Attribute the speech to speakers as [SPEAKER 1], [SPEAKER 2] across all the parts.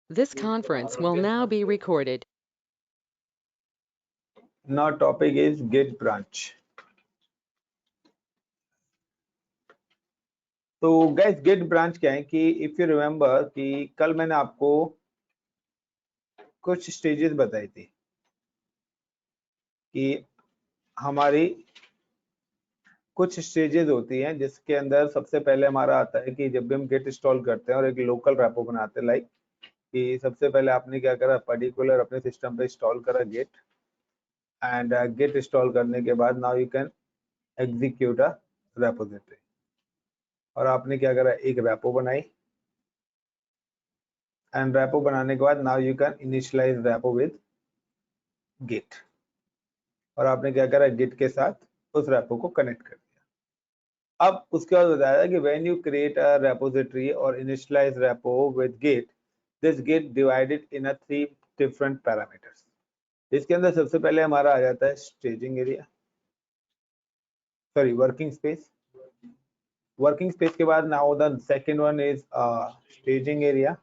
[SPEAKER 1] This conference will now be recorded.
[SPEAKER 2] Now topic is Git branch. तो guys Git branch क्या है कि if you remember कि कल मैंने आपको कुछ स्टेजेस बताई थी कि हमारी कुछ स्टेजेस होती हैं जिसके अंदर सबसे पहले हमारा आता है कि जब भी हम Git इंस्टॉल करते हैं और एक लोकल रेपो बनाते हैं, लाइक कि सबसे पहले आपने क्या करा, पर्टिकुलर अपने सिस्टम पे इंस्टॉल करा Git एंड Git इंस्टॉल करने के बाद now you can execute a repository, और आपने क्या करा, एक रेपो बनाई एंड रेपो बनाने के बाद now you can initialise repo with git, और आपने क्या करा, गिट के साथ उस रेपो को कनेक्ट कर दिया। अब उसके बाद बताया कि when you create a repository और initialize repo with git, this git divided in a 3 different parameters. इसके अंदर सबसे पहले हमारा आ जाता है staging area, sorry working space. Working space के बाद now the second one is staging area,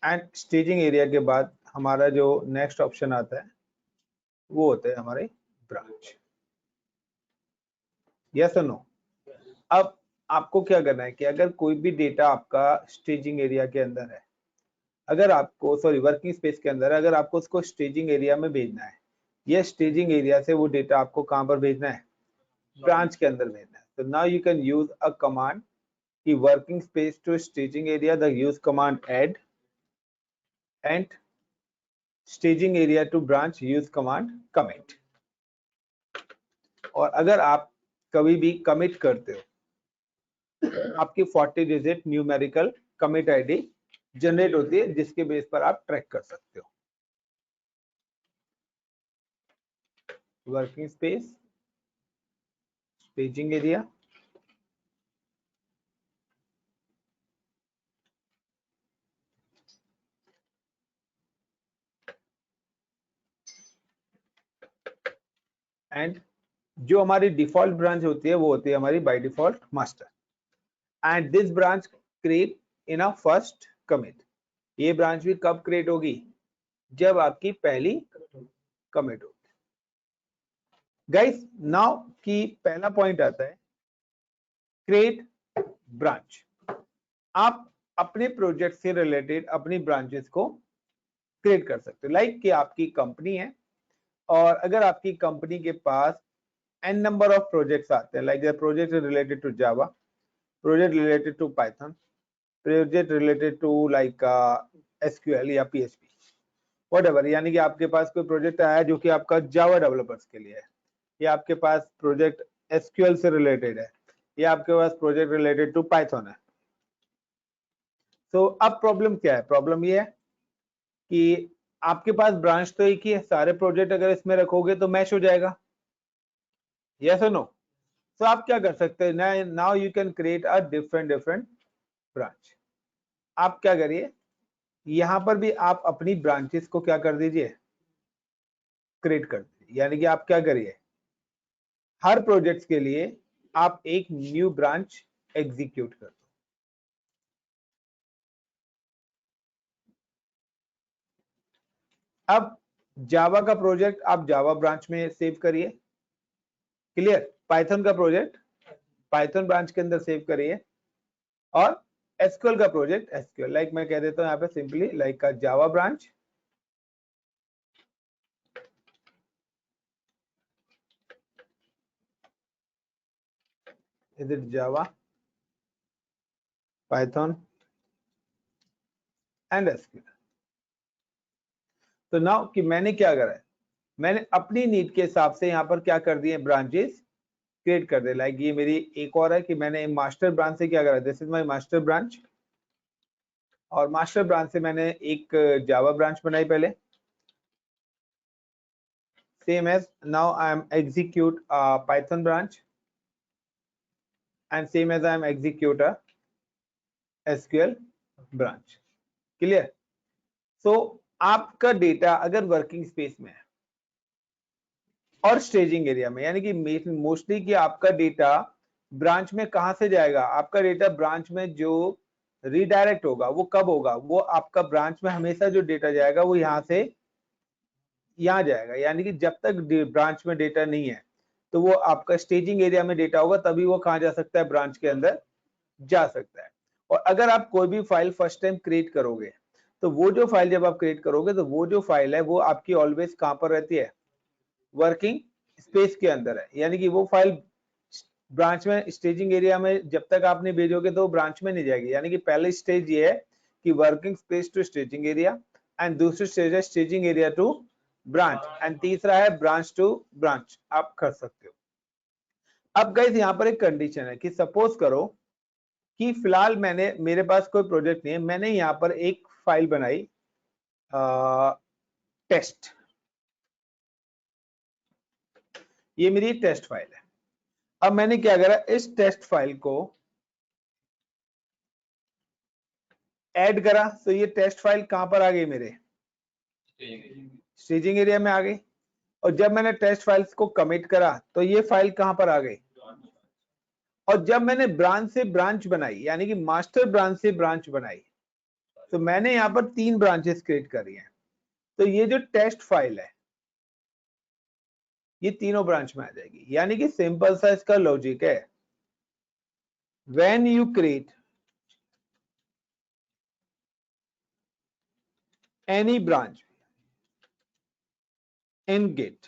[SPEAKER 2] and staging area के बाद हमारा जो नेक्स्ट ऑप्शन आता है वो होते हैं हमारे ब्रांच। यस और नो? अब आपको क्या करना है कि अगर कोई भी डेटा आपका स्टेजिंग एरिया के अंदर है, अगर आपको, सॉरी वर्किंग स्पेस के अंदर, अगर आपको उसको स्टेजिंग एरिया में भेजना है, या स्टेजिंग एरिया से वो डेटा आपको कहां पर भेजना है, ब्रांच के अंदर भेजना है, तो now you can use a command कि working space to staging area, the use command add, and staging area to branch use command commit. और अगर आप कभी भी कमिट करते हो, आपकी 40 digit numerical commit ID generate होती है जिसके बेस पर आप ट्रैक कर सकते हो। Working space, staging area, and जो हमारी डिफॉल्ट ब्रांच होती है वो होती है हमारी by default master, and this branch create in a first commit. ये ब्रांच भी कब क्रिएट होगी, जब आपकी पहली कमिट होगी। गाइस नाउ की पहला पॉइंट आता है क्रिएट ब्रांच। आप अपने प्रोजेक्ट से रिलेटेड अपनी ब्रांचेस को क्रिएट कर सकते हो, लाइक कि आपकी कंपनी है और अगर आपकी कंपनी के पास n नंबर ऑफ प्रोजेक्ट्स आते हैं, like the project related to Java, project related to Python, project related to like SQL या पीएचपी, व्हाटएवर, यानी कि आपके पास कोई प्रोजेक्ट आया है जो कि आपका जावा डेवलपर्स के लिए है, या आपके पास प्रोजेक्ट एसक्यूएल से रिलेटेड है, या आपके पास प्रोजेक्ट रिलेटेड टू पाइथन है। तो अब प्रॉब्लम क्या है, प्रॉब्लम ये है कि आपके पास ब्रांच तो एक ही है, सारे प्रोजेक्ट अगर इसमें रखोगे तो मैच हो जाएगा, यस और नो? तो आप क्या कर सकते हैं, now you can create a different branch. आप क्या करिए, यहां पर भी आप अपनी ब्रांचेस को क्या कर दीजिए, क्रिएट कर दीजिए, यानी कि आप क्या करिए, हर प्रोजेक्ट के लिए आप एक न्यू ब्रांच एग्जीक्यूट कर दो। अब जावा का प्रोजेक्ट आप जावा ब्रांच में सेव करिए, क्लियर? पाइथन का प्रोजेक्ट पाइथन ब्रांच के अंदर सेव करिए, और एसक्यूएल का प्रोजेक्ट एसक्यूएल, लाइक मैं कह देता हूं यहाँ पे सिंपली लाइक का Java branch, is it Java, Python and SQL. तो नाउ कि मैंने क्या करा है, मैंने अपनी नीड के हिसाब से यहाँ पर क्या कर दिए, ब्रांचेस क्रिएट कर दे, लाइक ये मेरी एक और है कि मैंने मास्टर ब्रांच से क्या करा, this is my master branch, और मास्टर ब्रांच से मैंने एक जावा ब्रांच बनाई पहले, same as now I am execute Python branch, and same as I am execute SQL branch, clear? So आपका डेटा अगर वर्किंग स्पेस में है और स्टेजिंग एरिया में, यानी कि मोस्टली कि आपका डेटा ब्रांच में कहां से जाएगा, आपका डेटा ब्रांच में जो रीडायरेक्ट होगा। वो कब होगा? वो आपका ब्रांच में हमेशा जो डेटा जाएगा वो यहाँ से यहाँ जाएगा, यानी कि जब तक ब्रांच में डेटा नहीं है तो वो आपका स्टेजिंग एरिया में डेटा होगा, तभी वो कहाँ जा सकता है? ब्रांच के अंदर जा सकता है। और अगर आप कोई भी फाइल फर्स्ट टाइम क्रिएट करोगे तो वो जो फाइल जब आप क्रिएट करोगे तो वो जो फाइल है वो आपकी ऑलवेज कहाँ पर रहती है? वर्किंग स्पेस के अंदर है, यानी कि वो फाइल ब्रांच में स्टेजिंग एरिया में जब तक आप नहीं भेजोगे तो ब्रांच में नहीं जाएगी। यानी कि पहले स्टेज ये है कि working space to staging area, and दूसरी स्टेज है staging area to branch, and तीसरा है ब्रांच टू ब्रांच आप कर सकते हो। अब गाइस यहाँ पर एक कंडीशन है कि सपोज करो कि फिलहाल मेरे पास कोई प्रोजेक्ट नहीं है, मैंने यहाँ पर एक फाइल बनाई टेस्ट, ये मेरी टेस्ट फाइल है। अब मैंने क्या करा, इस टेस्ट फाइल को ऐड करा, तो ये टेस्ट फाइल कहां पर आ गई? मेरे स्टेजिंग एरिया में आ गई। और जब मैंने टेस्ट फाइल्स को कमिट करा तो ये फाइल कहां पर आ गई? और जब मैंने ब्रांच से ब्रांच बनाई, यानी कि मास्टर ब्रांच से ब्रांच बनाई, तो मैंने यहाँ पर 3 ब्रांचेस क्रिएट करी हैं। तो ये जो टेस्ट फाइल है ये तीनों ब्रांच में आ जाएगी। यानी कि सिंपल सा इसका लॉजिक है, when you create any branch in git,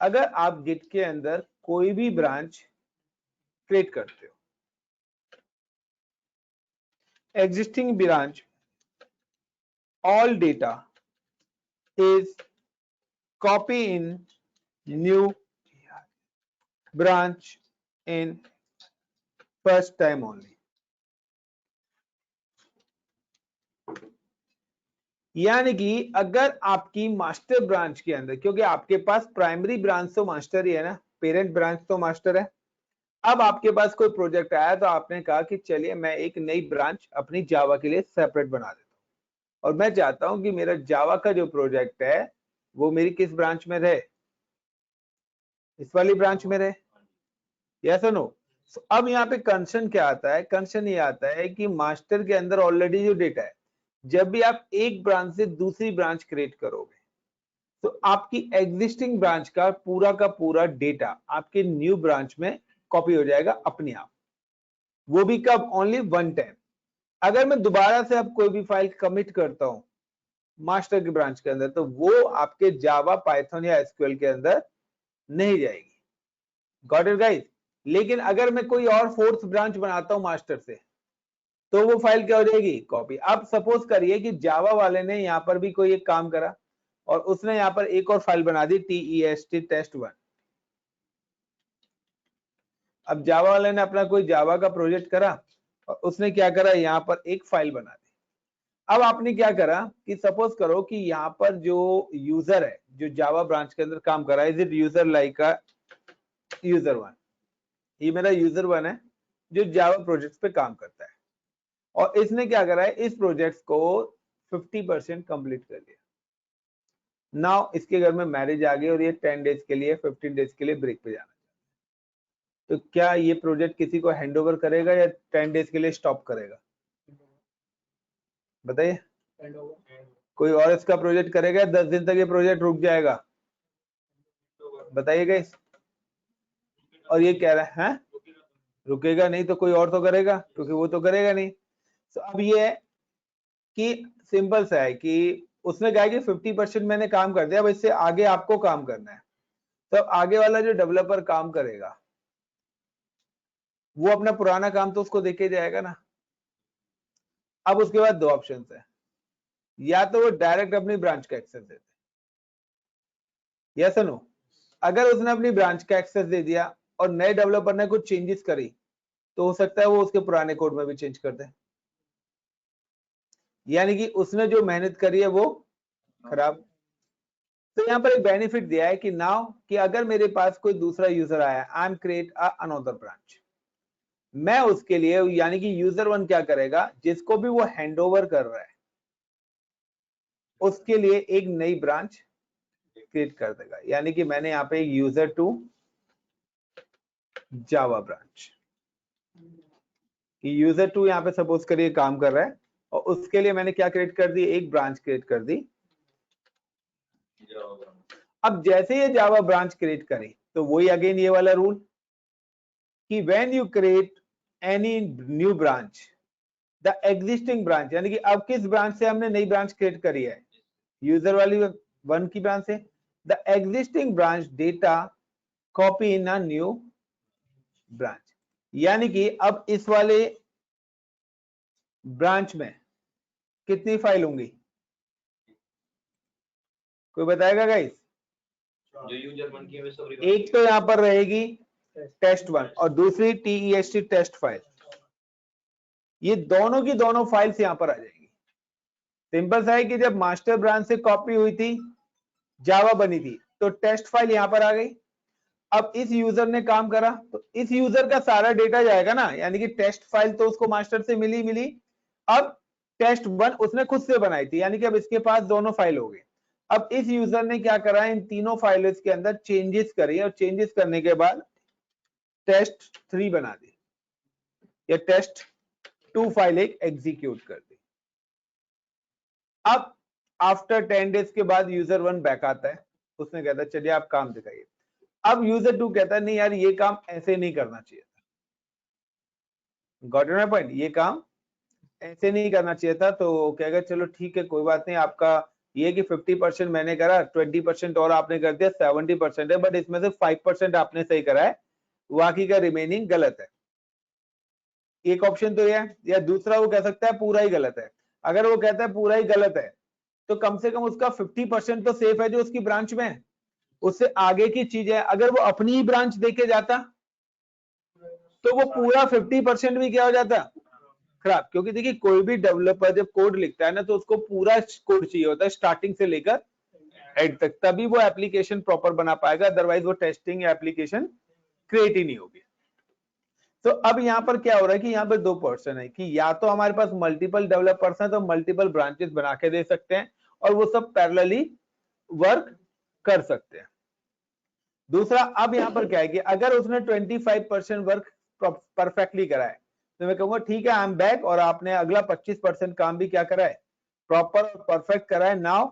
[SPEAKER 2] अगर आप गिट के अंदर कोई भी ब्रांच क्रिएट करते हो, existing branch, all data is copy in new branch in first time only। यानी कि अगर आपकी मास्टर ब्रांच के अंदर, क्योंकि आपके पास प्राइमरी ब्रांच तो मास्टर ही है ना, पेरेंट ब्रांच तो मास्टर है। अब आपके पास कोई प्रोजेक्ट आया तो आपने कहा कि चलिए मैं एक नई ब्रांच अपनी जावा के लिए सेपरेट बना देता हूं, और मैं चाहता हूं कि मेरा जावा का जो प्रोजेक्ट है वो मेरी किस ब्रांच में रहे? इस वाली ब्रांच में रहे। यस और नो? अब यहाँ पे कंसर्न क्या आता है? कंसर्न ये आता है कि मास्टर के अंदर ऑलरेडी जो डेटा है, जब भी आप एक ब्रांच से दूसरी ब्रांच क्रिएट करोगे तो आपकी एग्जिस्टिंग ब्रांच का पूरा डेटा आपके न्यू ब्रांच में कॉपी हो जाएगा अपने आप। वो भी कब? Only one time. अगर मैं दोबारा से अब कोई भी फाइल कमिट करता हूं मास्टर की ब्रांच के अंदर तो वो आपके जावा, पाइथन या एसक्यूएल के अंदर नहीं जाएगी। Got it guys? लेकिन अगर मैं कोई और फोर्थ ब्रांच बनाता हूं मास्टर से तो वो फाइल क्या हो जाएगी? कॉपी। अब सपोज करिए कि जावा वाले ने यहाँ पर भी कोई एक काम करा और उसने यहाँ पर एक और फाइल बना दी TEST test1। अब जावा वाले ने अपना कोई जावा का प्रोजेक्ट करा और उसने क्या करा, यहाँ पर एक फाइल बना दी। अब आपने क्या करा कि सपोज करो कि यहाँ पर जो यूजर है जो जावा ब्रांच के अंदर काम कर रहा है, is it user like user one, ये मेरा यूजर वन है जो जावा प्रोजेक्ट पे काम करता है, और इसने क्या करा है, इस प्रोजेक्ट को 50% कंप्लीट कर लिया। नाउ इसके घर में मैरिज आ गई और ये 10 डेज के लिए, 15 डेज के लिए ब्रेक पे जाना, तो क्या ये प्रोजेक्ट किसी को हैंड ओवर करेगा या 10 डेज के लिए स्टॉप करेगा? बताइए, कोई और इसका प्रोजेक्ट करेगा? 10 दिन तक ये प्रोजेक्ट रुक जाएगा? बताइए गाइस। और ये कह रहा है रुकेगा नहीं तो कोई और तो करेगा, क्योंकि वो तो करेगा नहीं। तो अब ये है कि सिंपल सा है कि उसने कहा कि 50% मैंने काम कर दिया, अब इससे आगे आपको काम करना है। तो आगे वाला जो डेवलपर काम करेगा वो अपना पुराना काम तो उसको देके जाएगा ना। अब उसके बाद 2 ऑप्शन है, या तो वो डायरेक्ट अपनी ब्रांच का एक्सेस देते, यस और नो? अगर उसने अपनी ब्रांच का एक्सेस दे दिया और नए डेवलपर ने कुछ चेंजेस करी तो हो सकता है वो उसके पुराने कोड में भी चेंज कर दे, यानी कि उसने जो मेहनत करी है वो खराब। तो यहाँ पर एक बेनिफिट दिया है कि नाउ कि अगर मेरे पास कोई दूसरा यूजर आया, आई एम क्रिएट अनदर ब्रांच, मैं उसके लिए, यानी कि यूजर वन क्या करेगा, जिसको भी वो हैंड ओवर कर रहा है उसके लिए एक नई ब्रांच क्रिएट कर देगा। यानी कि मैंने यहाँ पे यूजर टू जावा ब्रांच, कि यूजर 2 यहाँ पे सपोज करिए काम कर रहा है और उसके लिए मैंने क्या क्रिएट कर दी, एक ब्रांच क्रिएट कर दी। अब जैसे ये जावा ब्रांच क्रिएट करी तो वही अगेन ये वाला रूल कि when you create any new branch, the existing branch, यानी कि अब किस ब्रांच से हमने नई ब्रांच क्रिएट करी है, यूजर वाली 1 की ब्रांच से, the existing branch data copy in a new branch. यानी कि अब इस वाले ब्रांच में कितनी फाइल होंगी, कोई बताएगा गाइस?
[SPEAKER 3] जो यूजर 1 की है सब
[SPEAKER 2] एक तो यहां पर रहेगी test1 और दूसरी TEST टेस्ट फाइल। ये दोनों की दोनों फाइल्स यहां पर आ जाएंगी। सिंपल सा है कि जब मास्टर ब्रांच से कॉपी हुई थी, जावा बनी थी, तो टेस्ट फाइल यहां पर आ गई। अब इस यूजर ने काम करा तो इस यूजर का सारा डेटा जाएगा ना, यानी कि टेस्ट फाइल तो उसको मास्टर से मिली। अब test1 उसने खुद से बनाई थी, यानी कि अब इसके पास दोनों फाइल हो गए। अब इस यूजर ने क्या करा, इन तीनों फाइलों के अंदर चेंजेस करी और चेंजेस करने के बाद test3 बना दी या test2 फाइल एक एग्जीक्यूट कर दी। अब आफ्टर 10 डेज के बाद यूजर 1 बैक आता है, उसने कहता है चलिए आप काम दिखाइए। अब यूजर 2 कहता है नहीं यार ये काम ऐसे नहीं करना चाहिए था, गॉट माय पॉइंट, ये काम ऐसे नहीं करना चाहिए था। तो कहेगा चलो ठीक है कोई बात नहीं, आपका ये कि 50% मैंने करा, 20% और आपने कर दिया, 70% है, बट इसमें से 5% आपने सही करा है, बाकी का रिमेनिंग गलत है। एक ऑप्शन तो ये है, या दूसरा वो कह सकता है पूरा ही गलत है। अगर वो कहता है पूरा ही गलत है तो कम से कम उसका 50% तो सेफ है जो उसकी ब्रांच में है, उससे आगे की चीज है। अगर वो अपनी ही ब्रांच देके जाता तो वो पूरा 50% भी क्या हो जाता, खराब। क्योंकि देखिए कोई भी डेवलपर जब कोड लिखता है ना तो उसको पूरा कोड चाहिए होता है स्टार्टिंग से लेकर एंड तक, तभी वो एप्लीकेशन प्रॉपर बना पाएगा, अदरवाइज वो टेस्टिंग या एप्लीकेशन क्रिएट ही नहीं होगी। तो अब यहाँ पर क्या हो रहा है कि यहाँ पर 2 पर्सन है कि या तो हमारे पास मल्टीपल डेवलपर्स हैं तो मल्टीपल ब्रांचेस बना के दे सकते हैं और वो सब पैरेलली वर्क कर सकते हैं। दूसरा अब यहाँ पर क्या है कि अगर उसने 25% वर्क परफेक्टली करा है तो मैं कहूंगा ठीक है आई एम बैक, और आपने अगला 25% काम भी क्या करा है, प्रॉपर और परफेक्ट करा है। Now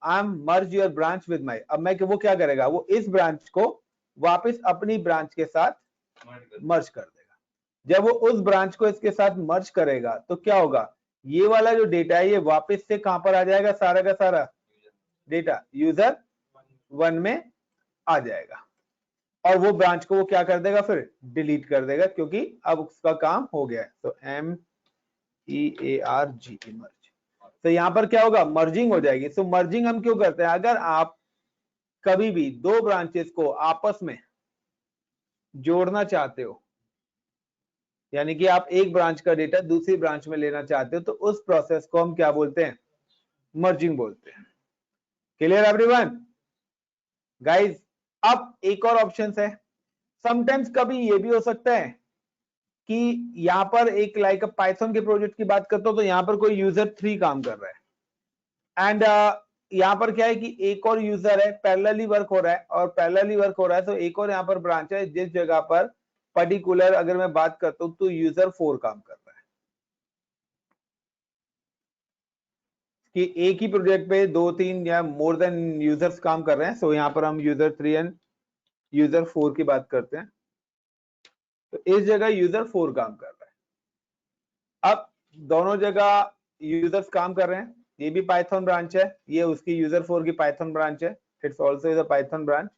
[SPEAKER 2] I M merge your branch with my. अब मैं वो क्या करेगा, वो इस ब्रांच को वापस अपनी ब्रांच के साथ मर्ज कर देगा। जब वो उस ब्रांच को इसके साथ मर्ज करेगा तो क्या होगा, ये वाला जो डेटा है ये वापस से कहां पर आ जाएगा, सारा का सारा डेटा यूजर 1 में आ जाएगा और वो ब्रांच को वो क्या कर देगा, फिर डिलीट कर देगा क्योंकि अब उसका काम हो गया है। तो MERG मर्ज, तो यहां पर क्या होगा, मर्जिंग हो जाएगी। सो मर्जिंग हम क्यों करते हैं, अगर आप कभी भी 2 ब्रांचेस को आपस में जोड़ना चाहते हो, यानी कि आप एक ब्रांच का डेटा दूसरी ब्रांच में लेना चाहते हो, तो उस प्रोसेस को हम क्या बोलते हैं, मर्जिंग बोलते हैं। Clear everyone guys? अब एक और ऑप्शन है, समटाइम्स कभी ये भी हो सकता है कि यहां पर एक लाइक पाइथन के प्रोजेक्ट की बात करता हूं तो यहां पर कोई यूजर 3 काम कर रहा है एंड यहां पर क्या है कि एक और यूजर है, पैरेलली वर्क हो रहा है, और पैरेलली वर्क हो रहा है तो एक और यहां पर ब्रांच है जिस जगह पर पर्टिकुलर अगर मैं बात करता हूं तो यूजर 4 काम कर रहा है कि एक ही प्रोजेक्ट पे 2-3 या मोर देन यूजर्स काम कर रहे हैं। सो यहां पर हम यूजर 3 एंड यूजर 4 की बात करते हैं, तो इस जगह यूजर 4 काम कर रहा है। अब दोनों जगह यूजर्स काम कर रहे हैं, ये भी पाइथन ब्रांच है, ये उसकी यूजर 4 की पाइथन ब्रांच है, it's also is a Python branch.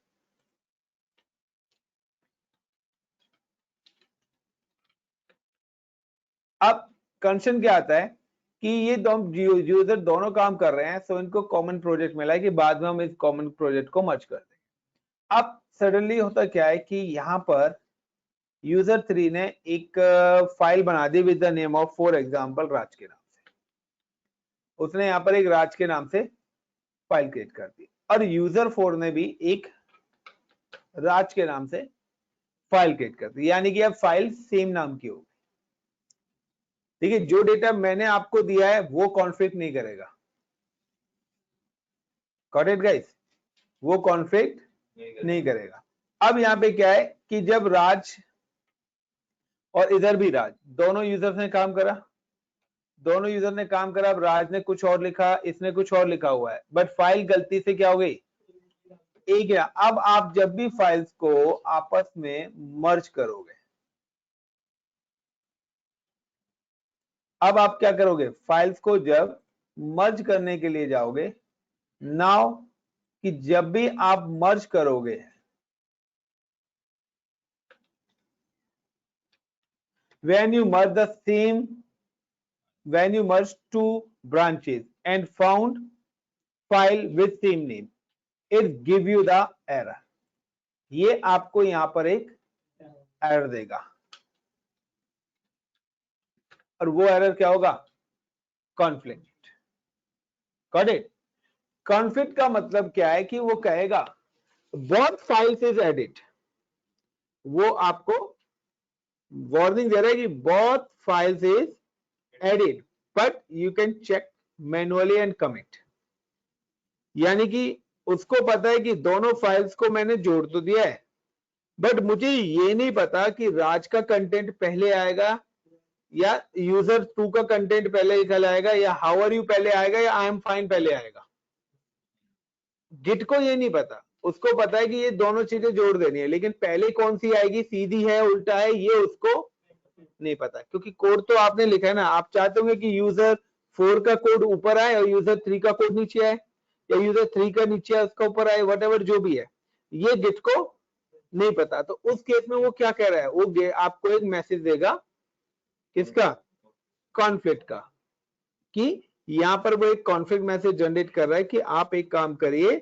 [SPEAKER 2] अब कंसर्न क्या आता है कि ये यूजर दोनों काम कर रहे हैं, सो इनको कॉमन प्रोजेक्ट मिला है कि बाद में हम इस कॉमन प्रोजेक्ट को मर्ज कर देंगे। अब सडनली होता क्या है कि यहां पर यूजर 3 ने एक फाइल बना दी with the name of for example Raj के नाम से, उसने यहां पर एक राज के नाम से फाइल क्रिएट कर दी, और यूजर 4 ने भी एक राज के नाम से फाइल क्रिएट कर दी, यानी कि अब फाइल सेम नाम की होगी। ठीक है, जो डेटा मैंने आपको दिया है वो कॉन्फ्लिक्ट नहीं करेगा, गॉट इट गाइस, वो कॉन्फ्लिक्ट नहीं करेगा। अब यहां पे क्या है कि जब राज और इधर भी राज, दोनों यूजर्स ने काम करा, दोनों यूजर ने काम करा। अब राज ने कुछ और लिखा, इसने कुछ और लिखा हुआ है, बट फाइल गलती से क्या हो गई, एक ही। अब आप जब भी फाइल्स को आपस में मर्ज करोगे, अब आप क्या करोगे, फाइल्स को जब मर्ज करने के लिए जाओगे, नाउ कि जब भी आप मर्ज करोगे, when you merge the same, when you merge two branches and found file with same name, it give you the error. ये आपको यहां पर एक एरर देगा, और वो एरर क्या होगा, कॉन्फ्लिक्ट। Got it. कॉन्फ्लिक्ट का मतलब क्या है कि वो कहेगा both files is edit, वो आपको वार्निंग दे रहा है कि both files is edit but you can check manually and commit। यानी कि उसको पता है कि दोनों फाइल्स को मैंने जोड़ तो दिया है, बट मुझे ये नहीं पता कि राज का कंटेंट पहले आएगा या यूजर 2 का कंटेंट पहले निकल आएगा, या हाउ आर यू पहले आएगा, या आई एम फाइन पहले आएगा। गिट को ये नहीं पता, उसको पता है कि ये दोनों चीजें जोड़ देनी है, लेकिन पहले कौन सी आएगी, सीधी है उल्टा है, ये उसको नहीं पता, क्योंकि कोड तो आपने लिखा है ना। आप चाहते होंगे कि यूजर 4 का कोड ऊपर आए और यूजर 3 का कोड नीचे आए, या यूजर 3 का नीचे आए उसका ऊपर आए, वट जो भी है, ये गिट को नहीं पता। तो उस केस में वो क्या कह रहा है, वो आपको एक मैसेज देगा, किसका, कॉन्फ्लिक्ट का, कि यहां पर वो एक कॉन्फ्लिक्ट मैसेज जनरेट कर रहा है कि आप एक काम करिए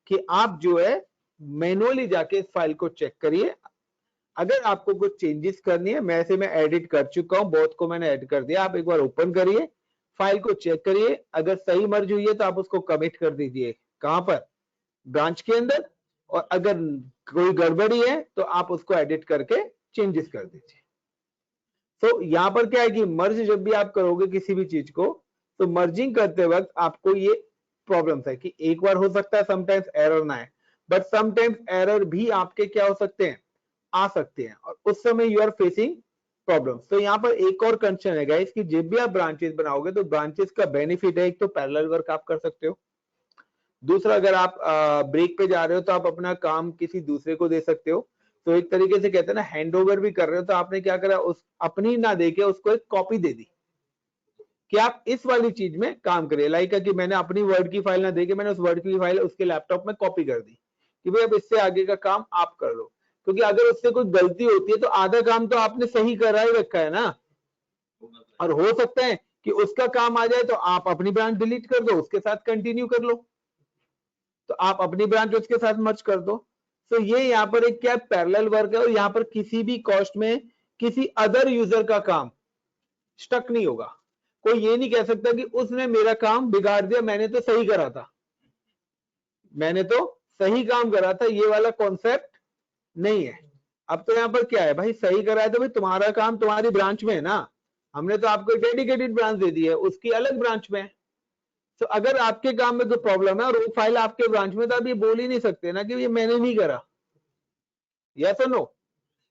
[SPEAKER 2] कि आप जो है मैनुअली जाके इस फाइल को चेक करिए, अगर आपको कुछ चेंजेस करनी है, मैं एडिट कर चुका हूं, बहुत को मैंने ऐड कर दिया, आप एक बार ओपन करिए, फाइल को चेक करिए, अगर सही मर्ज हुई है तो आप उसको कमिट कर दीजिए, कहां पर, ब्रांच के अंदर, और अगर कोई गड़बड़ी है तो आप उसको एडिट करके चेंजेस कर दीजिए। तो यहां पर क्या है कि मर्ज जब भी आप करोगे किसी भी चीज को, तो मर्जिंग करते वक्त आपको ये प्रॉब्लम्स है कि एक बार हो सकता है समटाइम्स एरर ना आए, बट समटाइम्स एरर भी आपके क्या हो सकते हैं, आ सकते हैं, और उस समय यू आर फेसिंग प्रॉब्लम्स। तो यहाँ पर एक और कंसर्न है गाइस कि जब भी आप ब्रांचेस बनाओगे तो ब्रांचेस का बेनिफिट है, एक तो पैरेलल वर्क आप कर सकते हो, दूसरा अगर आप ब्रेक पे जा रहे हो तो आप अपना काम किसी दूसरे को दे सकते हो। तो एक तरीके से कहते हैं ना, हैंड ओवर भी कर रहे हो, तो आपने क्या करा, उस अपनी ना देके उसको एक कॉपी दे दी कि आप इस वाली चीज में काम करिए, लाइक कि मैंने अपनी वर्ड की फाइल ना देके मैंने उस वर्ड की फाइल उसके लैपटॉप में कॉपी कर दी कि भाई अब इससे आगे का काम आप कर लो, क्योंकि अगर उससे कोई गलती होती है तो आधा काम तो आपने सही करा ही रखा है ना, और हो सकता है कि उसका काम आ जाए तो आप अपनी ब्रांच डिलीट कर दो, उसके साथ कंटिन्यू कर लो, तो आप अपनी ब्रांच उसके साथ मर्ज कर दो। तो ये यहाँ पर एक क्या पैरेलल वर्क है, और यहाँ पर किसी भी कॉस्ट में किसी अदर यूजर का काम स्टक नहीं होगा। कोई ये नहीं कह सकता कि उसने मेरा काम बिगाड़ दिया, मैंने तो सही करा था, मैंने तो सही काम करा था, ये वाला कॉन्सेप्ट नहीं है। अब तो यहाँ पर क्या है भाई, सही करा है तो भाई तुम्हारा काम तुम्हारी ब्रांच में है ना, हमने तो आपको डेडिकेटेड ब्रांच दे दी है, उसकी अलग ब्रांच में है। तो अगर आपके काम में कोई प्रॉब्लम है और वो फाइल आपके ब्रांच में, तो आप ये बोल ही नहीं सकते ना कि ये मैंने नहीं करा, यस और नो।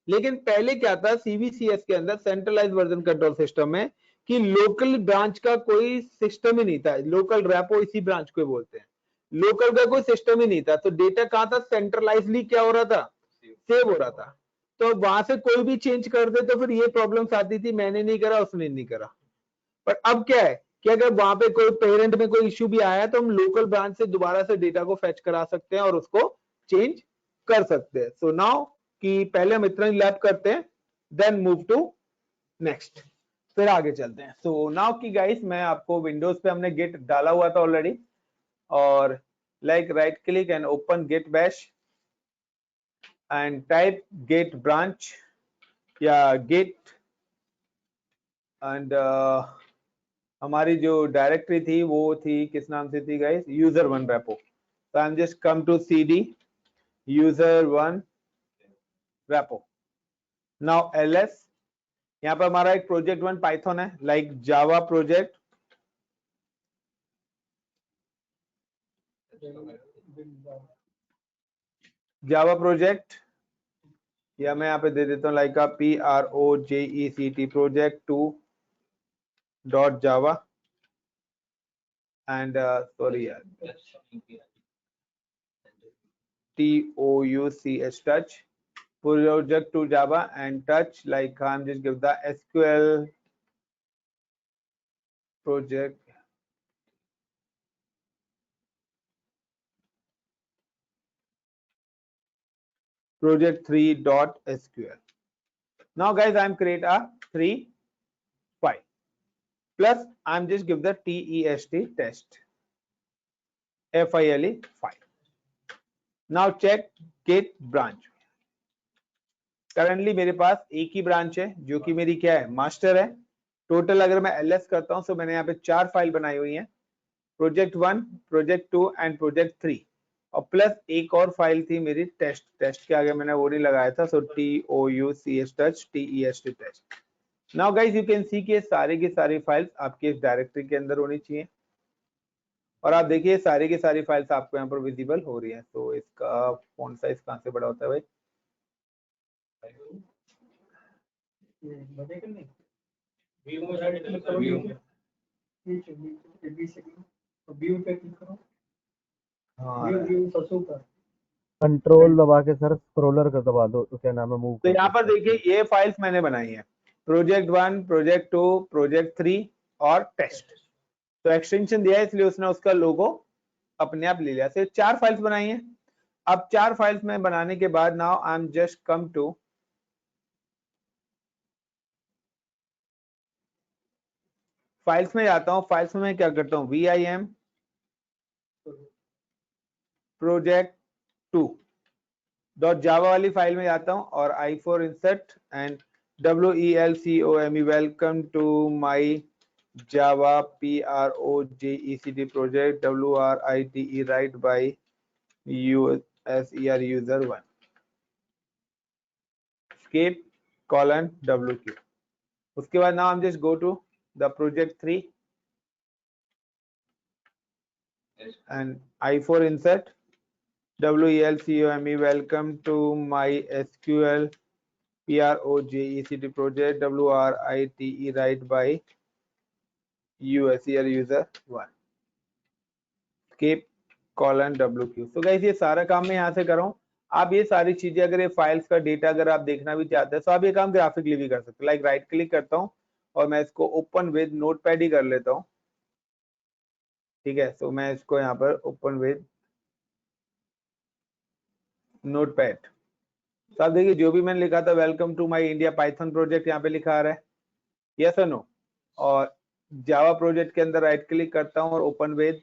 [SPEAKER 2] लेकिन पहले क्या था, सीवीसीएस के अंदर सेंट्रलाइज वर्जन कंट्रोल सिस्टम में, कि लोकल ब्रांच का कोई सिस्टम ही नहीं था, लोकल रैपो इसी ब्रांच को बोलते हैं, लोकल का कोई सिस्टम ही नहीं था, तो डेटा कहां था, सेंट्रलाइजली क्या हो रहा था, सेव हो रहा था। तो वहां से कोई भी चेंज कर दे तो फिर ये प्रॉब्लम्स आती थी, मैंने नहीं करा उसने नहीं करा। पर अब क्या है कि अगर वहां पे कोई पेरेंट में कोई इश्यू भी आया तो हम लोकल ब्रांच से दोबारा से डेटा को फेच करा सकते हैं और उसको चेंज कर सकते हैं। सो नाउ कि पहले हम इतना ही लैप करते हैं, देन मूव टू नेक्स्ट, फिर आगे चलते हैं। सो नाउ की गाइस, मैं आपको विंडोज पे हमने गेट डाला हुआ था ऑलरेडी, और like right click and open git bash and type git branch या गेट, एंड हमारी जो डायरेक्टरी थी वो थी किस नाम से थी गाइस, यूजर वन रेपो। तो I am just come to cd user one repo, now ls, यहाँ पर हमारा एक प्रोजेक्ट वन पाइथन है, like Java project, Java project या मैं यहाँ पे दे देता हूँ like a project project2.java and sorry यार touch project to Java and touch like I'm just give the SQL project project3.sql. Now guys, I'm create a 3 file plus I'm just give the test file file. Now check git branch. Currently मेरे पास एक ही branch है जो कि मेरी क्या है, master है. Total अगर मैं ls करता हूं तो मैंने यहाँ पे 4 फाइल बनाई हुई है, प्रोजेक्ट 1, प्रोजेक्ट 2 एंड प्रोजेक्ट 3 और प्लस एक और फाइल थी मेरी टेस्ट के आगे मैंने वो नहीं लगाया था, so touch test. Now guys you can see कि सारे की सारी फाइल्स आपके इस डायरेक्टरी के अंदर होनी चाहिए और आप देखिए सारी की सारी फाइल्स आपको यहाँ पर विजिबल हो रही है. तो इसका फॉन्ट साइज कहाँ से बड़ा होता है भाई?
[SPEAKER 4] कंट्रोल दबा के सर स्क्रॉलर कर दबा दो तो क्या नाम है मूव.
[SPEAKER 2] तो यहाँ पर देखिए ये फाइल्स मैंने बनाई है, प्रोजेक्ट 1, प्रोजेक्ट 2, प्रोजेक्ट 3 और टेस्ट. तो एक्सटेंशन दिया है इसलिए उसने उसका लोगो अपने आप ले लिया. तो 4 फाइल्स बनाई है. अब 4 फाइल्स में बनाने के बाद now I am just come to files में जाता हूं. फाइल्स में मैं क्या करता हूं, vim प्रोजेक्ट 2.java वाली फाइल में जाता हूं और i4 insert and welcome welcome to my java project write write by user1 escape colon wq. उसके बाद now I'm just go to the project 3 and i4 insert welcome welcome to my sql project write write by user1 escape colon wq. तो guys ये सारा काम मैं यहाँ से कर रहा हूँ. आप ये सारी चीजें अगर ये फाइल्स का डेटा अगर आप देखना भी चाहते हैं तो आप ये काम ग्राफिकली भी कर सकते हैं. लाइक राइट क्लिक करता हूँ और मैं इसको ओपन विद नोटपैड ही कर लेता हूँ. ठीक है, तो मैं इसको यहाँ पर ओपन विद नोटपैड. तो आप देखिए जो भी मैंने लिखा था welcome to my India Python project यहाँ पे लिखा आ रहा है, यस और नो. और जावा प्रोजेक्ट के अंदर राइट क्लिक करता हूँ और ओपन विद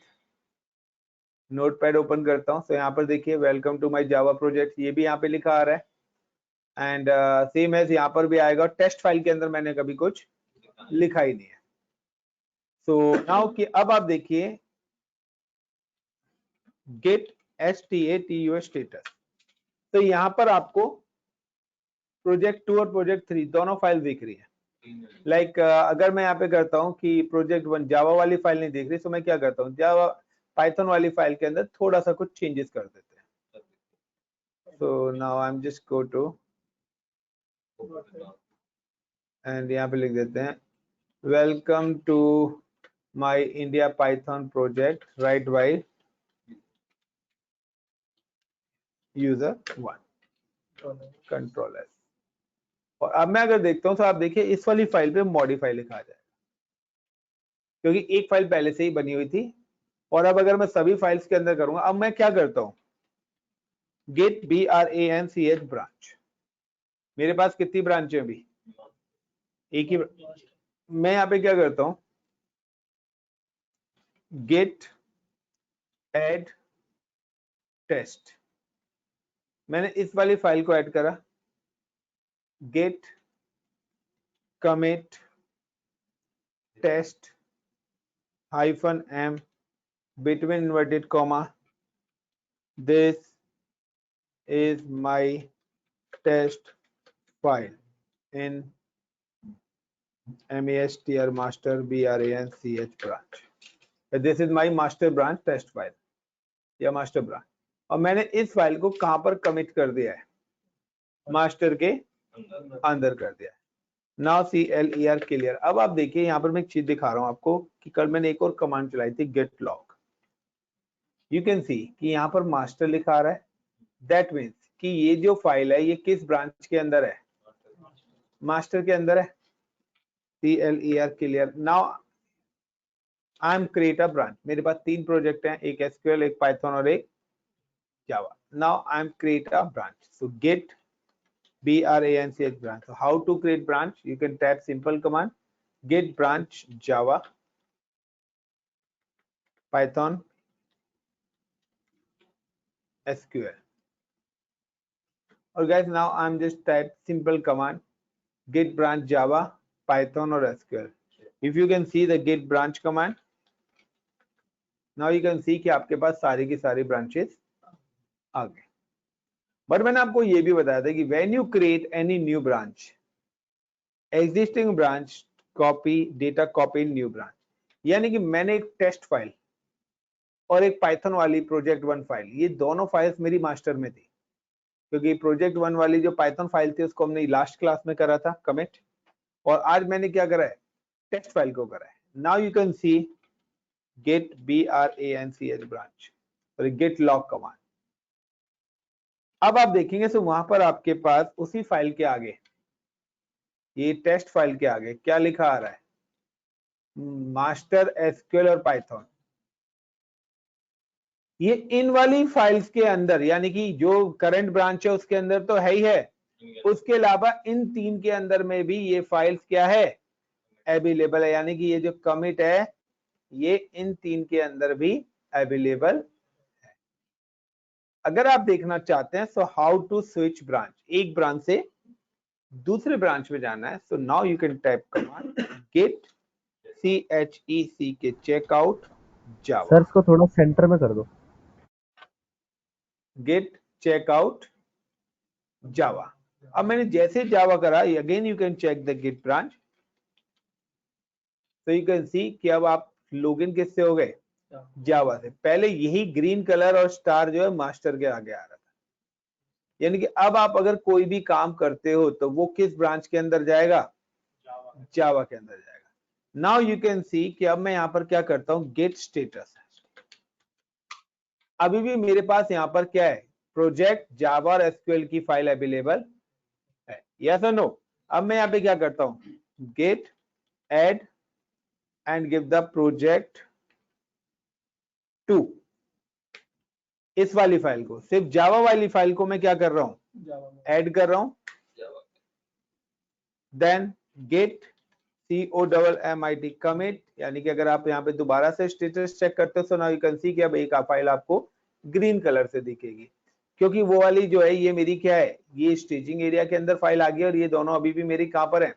[SPEAKER 2] नोटपैड ओपन करता हूँ. तो यहाँ पर देखिए welcome to my Java project ये भी यहाँ पे लिखा आ रहा है एंड सेम एज यहाँ पर भी आएगा. टेस्ट फाइल के अंदर मैंने कभी कुछ लिखा ही नहीं है. सो नाउ कि अब आप देखिए गेट STATUS स्टेटस. तो यहाँ पर आपको प्रोजेक्ट 2 और प्रोजेक्ट 3 दोनों फाइल दिख रही है. लाइक अगर मैं यहाँ पे करता हूँ कि प्रोजेक्ट 1 जावा वाली फाइल नहीं दिख रही तो मैं क्या करता हूँ, जावा पाइथन वाली फाइल के अंदर थोड़ा सा कुछ चेंजेस कर देते हैं. So now I am just go to and यहाँ पे लिख देते हैं welcome to my India Python project right by user1 control S. और अब मैं अगर देखता हूं तो आप देखिए इस वाली फाइल पे मॉडिफाई लिखा आ जाएगा क्योंकि एक फाइल पहले से ही बनी हुई थी. और अब अगर मैं सभी फाइल्स के अंदर करूंगा, अब मैं क्या करता हूं, गेट branch ब्रांच. मेरे पास कितनी ब्रांच है अभी, एक ही. मैं यहाँ पे क्या करता हूं, गेट ऐड टेस्ट. मैंने इस वाली फाइल को ऐड करा, gate commit test -m between inverted comma this is my test file in master master branch. This is my master branch test file या master branch. और मैंने इस फाइल को कहां पर कमिट कर दिया है, मास्टर के अंदर कर दिया। Now CLER clear. अब आप देखिए यहाँ पर मैं एक चीज दिखा रहा हूँ आपको कि कल मैंने एक और कमांड चलाई थी get log. You can see कि यहाँ पर मास्टर लिखा आ रहा है। दैट मीन्स कि ये जो फाइल है ये किस ब्रांच के अंदर है, मास्टर के अंदर है। CLER clear. Now I am create a branch. मेरे पास 3 प्रोजेक्ट हैं, एक SQL, एक पाइथन और एक Java. Now I am create a branch. So get branch branch. So how to create branch? You can type simple command get branch Java, Python, SQL. Or guys, now I'm just type simple command get branch Java, Python or SQL. If you can see the get branch command, now you can see कि आपके पास सारी की सारी branches आ गए। But मैंने आपको ये भी बताया था कि when you create any new branch, existing branch copy data copy new branch, यानी कि मैंने एक टेस्ट फाइल और एक पाइथन वाली प्रोजेक्ट 1 फाइल, ये दोनों फाइल्स मेरी मास्टर में थी, क्योंकि प्रोजेक्ट 1 वाली जो पाइथन फाइल थी उसको हमने लास्ट क्लास में करा था कमिट, और आज मैंने क्या करा है, टेक्स्ट फाइल को करा है। Now you can see git branch branch और गेट लॉग कमांड। अब आप देखेंगे तो वहां पर आपके पास उसी फाइल के आगे, ये टेस्ट फाइल के आगे क्या लिखा आ रहा है, मास्टर SQL और पाइथन। ये इन वाली फाइल्स के अंदर, यानी कि जो करंट ब्रांच है उसके अंदर तो है ही है, उसके अलावा इन 3 के अंदर में भी ये फाइल्स क्या है, अवेलेबल है। यानी कि ये जो कमिट है ये इन 3 के अंदर भी अवेलेबल है। अगर आप देखना चाहते हैं so how to switch branch, एक ब्रांच से दूसरे ब्रांच में जाना है, so now you can type command git CHECK checkout Java.
[SPEAKER 4] Sir इसको थोड़ा सेंटर में कर दो।
[SPEAKER 2] Git checkout Java. अब मैंने जैसे जावा करा, again you can check the git branch, तो यू कैन सी कि अब आप लॉगिन किससे हो गए, जावा से। पहले यही ग्रीन कलर और स्टार जो है मास्टर के आगे आ रहा था, यानी कि अब आप अगर कोई भी काम करते हो तो वो किस ब्रांच के अंदर जाएगा, जावा के अंदर जाएगा। नाउ यू कैन सी कि अब मैं यहाँ पर क्या करता हूँ, गेट स्टेटस। अभी भी मेरे पास यहाँ पर क्या है, प्रोजेक्ट जावा और SQL की फाइल अवेलेबल है, यस और नो। अब मैं यहाँ पे क्या करता हूँ, git add and give the project to, इस वाली फाइल को, सिर्फ जावा वाली फाइल को मैं क्या कर रहा हूं, ऐड कर रहा हूं। देन गेट COMMIT कमिट, यानी कि अगर आप यहाँ पे दोबारा से स्टेटस चेक करते हो, सो नाउ यू कैन सी कि अब एक फाइल आपको ग्रीन कलर से दिखेगी, क्योंकि वो वाली जो है ये मेरी क्या है, ये स्टेजिंग एरिया के अंदर फाइल आ गई, और ये दोनों अभी भी मेरी कहां पर है,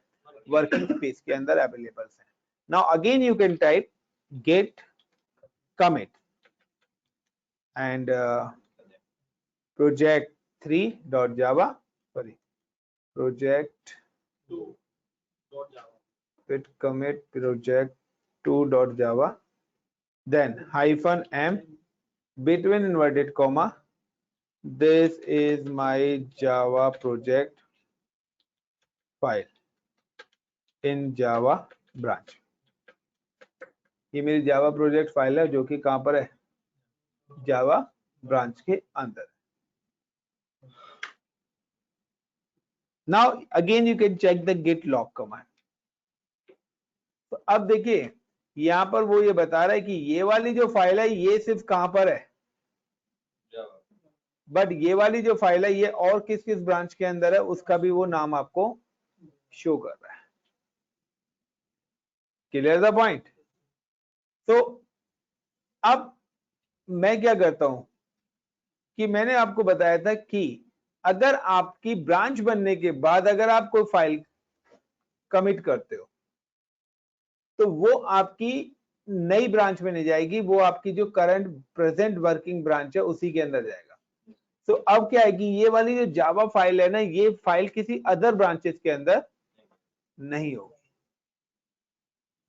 [SPEAKER 2] वर्किंग स्पेस के अंदर अवेलेबल है। Now again you can type git commit and project 3.java, sorry, project 2.java, git commit project 2.java, then -m between inverted comma, this is my Java project file in Java branch। ये मेरी Java project file है जो कि कहां पर है, जावा branch के अंदर। Now again you can check the git log command. तो अब देखिए यहां पर वो ये बता रहा है कि ये वाली जो फाइल है ये सिर्फ कहां पर है, बट ये वाली जो फाइल है ये और किस किस ब्रांच के अंदर है उसका भी वो नाम आपको शो कर रहा है। Clear the point. तो अब मैं क्या करता हूं कि मैंने आपको बताया था कि अगर आपकी ब्रांच बनने के बाद अगर आप कोई फाइल कमिट करते हो तो वो आपकी नई ब्रांच में नहीं जाएगी, वो आपकी जो करंट प्रेजेंट वर्किंग ब्रांच है उसी के अंदर जाएगा। तो अब क्या है कि ये वाली जो जावा फाइल है ना, ये फाइल किसी अदर ब्रांचेस के अंदर नहीं होगी,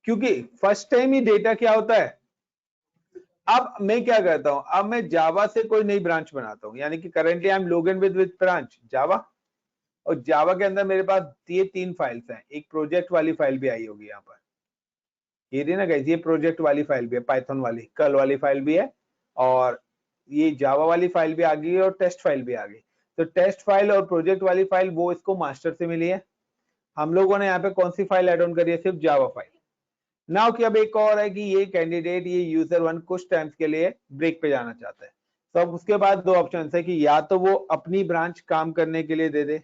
[SPEAKER 2] क्योंकि फर्स्ट टाइम ही डेटा क्या होता है। अब मैं क्या करता हूं, अब मैं जावा से कोई नई ब्रांच बनाता हूं, यानी कि currently I am login with branch Java. और जावा के अंदर मेरे पास ये 3 फाइल्स हैं, एक प्रोजेक्ट वाली फाइल भी आई होगी यहाँ पर, ये थी ना गाइस, ये प्रोजेक्ट वाली फाइल भी है, पाइथन वाली कल वाली फाइल भी है, और ये जावा वाली फाइल भी आ गई है, और टेस्ट फाइल भी आ गई। तो टेस्ट फाइल और प्रोजेक्ट वाली फाइल वो इसको मास्टर से मिली है, हम लोगों ने यहाँ पे कौन सी फाइल एड ऑन करी है, सिर्फ जावा फाइल। नाउ कि अब एक और है कि ये कैंडिडेट, ये यूजर 1 कुछ टाइम्स के लिए ब्रेक पे जाना चाहता है, तो अब उसके बाद 2 ऑप्शन है कि या तो वो अपनी ब्रांच काम करने के लिए दे दे,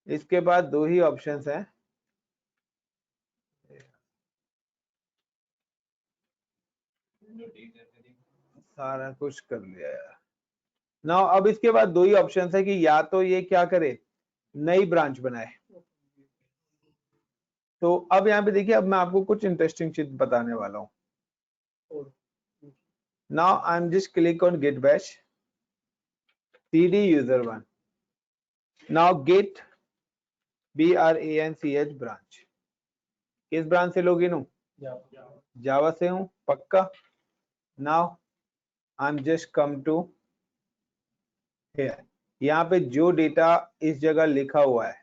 [SPEAKER 2] इसके बाद 2 ही ऑप्शंस हैं, सारा कुछ कर लिया यार। नाउ अब इसके बाद 2 ही ऑप्शंस है कि या तो ये क्या करे, नई ब्रांच बनाए। तो अब यहाँ पे देखिए, अब मैं आपको कुछ इंटरेस्टिंग चीज बताने वाला हूँ। Now I am just click on git bash cd user1, now git branch branch, किस ब्रांच से लॉगिन हूँ, जावा से हूँ पक्का। Now I am just come to here, यहाँ पे जो डेटा इस जगह लिखा हुआ है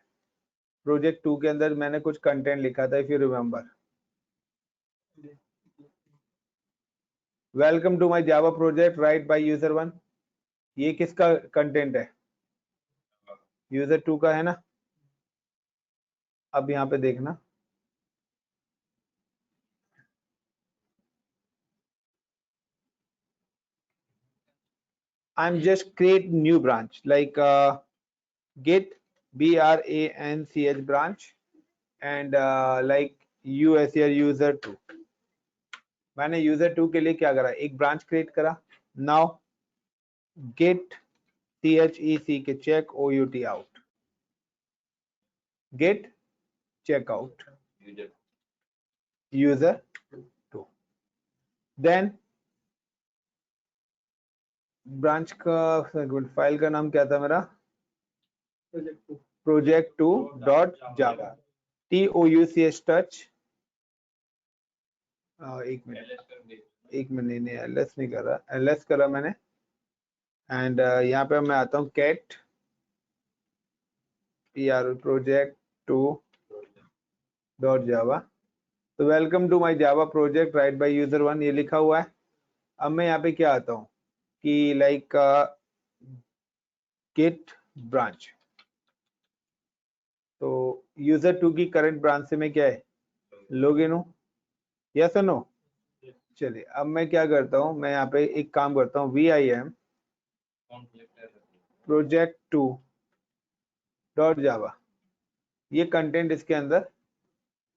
[SPEAKER 2] प्रोजेक्ट 2 के अंदर मैंने कुछ कंटेंट लिखा था, if you remember, welcome to my Java project right by user 1, ये किसका कंटेंट है, यूजर 2 का है ना। अब यहाँ पे देखना, I'm just create new branch like get branch branch and like US here user 2, मैंने user 2 के लिए क्या करा, एक ब्रांच क्रिएट करा। नाउ गेट chec के check out out, git check out user 2, then branch का फाइल का नाम क्या था मेरा, project 2 dot Java touch touch, एक मिनट नहीं, एलएस नहीं कर रहा, एलएस करा मैंने, एंड यहाँ पे मैं आता हूँ कैट प्रोजेक्ट 2 डॉट जावा, तो welcome to my Java project right by user 1 ये लिखा हुआ है। अब मैं यहाँ पे क्या आता हूँ कि लाइक गेट ब्रांच, तो यूजर 2 की करंट ब्रांच से मैं क्या है लॉगिन हूँ, यस और नो। चलिए अब मैं क्या करता हूँ, मैं यहाँ पे एक काम करता हूँ, vim प्रोजेक्ट 2 डॉट जावा, ये कंटेंट इसके अंदर